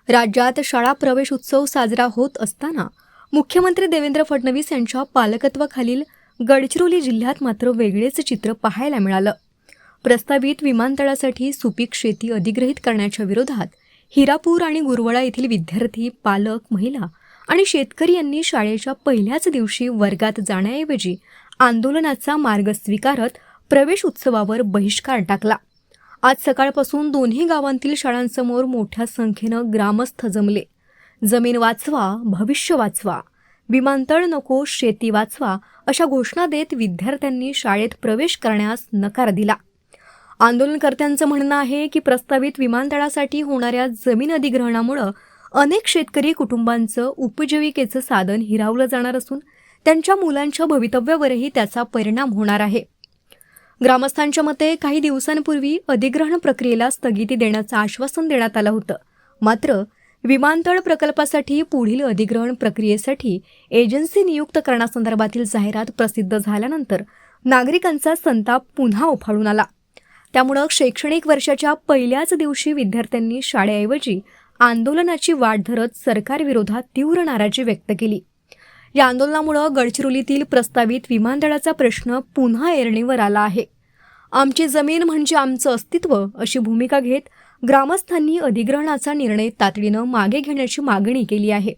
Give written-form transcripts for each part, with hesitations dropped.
राज्यात शाळा प्रवेश उत्सव साजरा होत असताना मुख्यमंत्री देवेंद्र फडणवीस यांच्या पालकत्वाखालील गडचिरोली जिल्ह्यात मात्र वेगळेच चित्र पाहायला मिळालं। प्रस्तावित विमानतळासाठी सुपीक शेती अधिग्रहित करण्याच्या विरोधात हिरापूर आणि गुरवडा येथील विद्यार्थी, पालक, महिला आणि शेतकरी यांनी शाळेच्या पहिल्याच दिवशी वर्गात जाण्याऐवजी आंदोलनाचा मार्ग स्वीकारत प्रवेश उत्सवावर बहिष्कार टाकला। आज सकाळपासून दोन्ही गावांतील शाळांसमोर मोठ्या संख्येनं ग्रामस्थ जमले। जमीन वाचवा, भविष्य वाचवा, विमानतळ नको, शेती वाचवा अशा घोषणा देत विद्यार्थ्यांनी शाळेत प्रवेश करण्यास नकार दिला। आंदोलनकर्त्यांचं म्हणणं आहे की प्रस्तावित विमानतळासाठी होणाऱ्या जमीन अधिग्रहणामुळे अनेक शेतकरी कुटुंबांचं उपजीविकेचं साधन हिरावलं जाणार असून त्यांच्या मुलांच्या भवितव्यावरही त्याचा परिणाम होणार आहे। ग्रामस्थांच्या मते काही दिवसांपूर्वी अधिग्रहण प्रक्रियेला स्थगिती देण्याचं आश्वासन देण्यात आलं होतं। मात्र विमानतळ प्रकल्पासाठी पुढील अधिग्रहण प्रक्रियेसाठी एजन्सी नियुक्त करण्यासंदर्भातील जाहिरात प्रसिद्ध झाल्यानंतर नागरिकांचा संताप पुन्हा उफाळून आला। त्यामुळे शैक्षणिक वर्षाच्या पहिल्याच दिवशी विद्यार्थ्यांनी शाळेऐवजी आंदोलनाची वाट धरत सरकारविरोधात तीव्र नाराजी व्यक्त केली। या आंदोलनामुळे गडचिरोलीतील प्रस्तावित विमानतळाचा प्रश्न पुन्हा ऐरणीवर आला आहे। आमची जमीन म्हणजे आमचं अस्तित्व अशी भूमिका घेत ग्रामस्थांनी अधिग्रहणाचा निर्णय तातडीनं मागे घेण्याची मागणी केली आहे।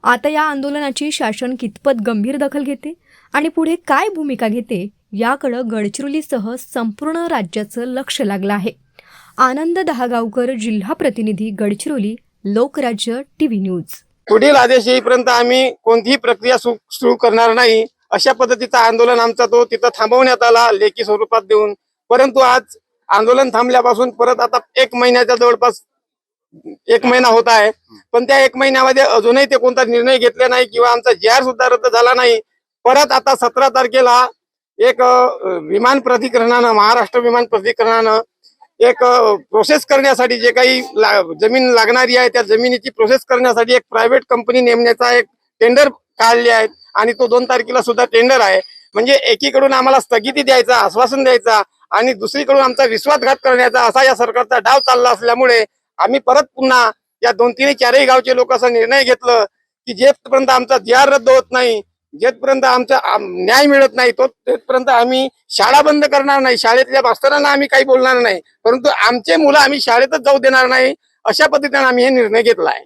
आता या आंदोलनाची शासन कितपत गंभीर दखल घेते आणि पुढे काय भूमिका घेते याकडे गडचिरोलीसह संपूर्ण राज्याचं लक्ष लागलं आहे। आनंद दहागावकर, जिल्हा प्रतिनिधी, गडचिरोली, लोकराज्य टीव्ही न्यूज। पुढील आदेश येईपर्यंत आम्ही कोणतीही प्रक्रिया सुरू करणार नाही अशा पद्धतीचं आंदोलन आमचा तो तिथं थांबवण्यात आला लेखी स्वरूपात देऊन। परंतु आज आंदोलन थांबल्यापासून परत आता 1 महिन्याच्या जवळपास 1 महिना होत आहे, पण त्या 1 महिन्यामध्ये अजूनही ते कोणता निर्णय घेतला नाही किंवा आमचा JR सुद्धा रद्द झाला नाही। परत आता 17 तारखेला एक विमान प्राधिकरणानं, महाराष्ट्र विमान प्राधिकरणानं एक प्रोसेस करण्यासाठी जे काही जमीन लागणारी आहे त्या जमिनीची प्रोसेस करण्यासाठी एक प्रायव्हेट कंपनी नेमण्याचा एक टेंडर काढले आहे आणि तो 2 तारखेला सुद्धा टेंडर आहे। म्हणजे एकीकडून आम्हाला स्थगिती द्यायचा, आश्वासन द्यायचा आणि दुसरीकडून आमचा विश्वासघात करण्याचा असा या सरकारचा डाव चालला असल्यामुळे आम्ही परत पुन्हा या 2, 3, 4 गावचे लोक असा निर्णय घेतलं की जेपर्यंत आमचा JR रद्द होत नाही, जेपर्यंत आमचा न्याय मिळत नाही तोपर्यंत आम्ही शाळा बंद करणार नाही। शाळेतल्या मास्तरांना आम्ही काही बोलणार नाही, परंतु आमचे मुलं आम्ही शाळेतच जाऊ देणार नाही अशा पद्धतीने आम्ही हे निर्णय घेतला आहे।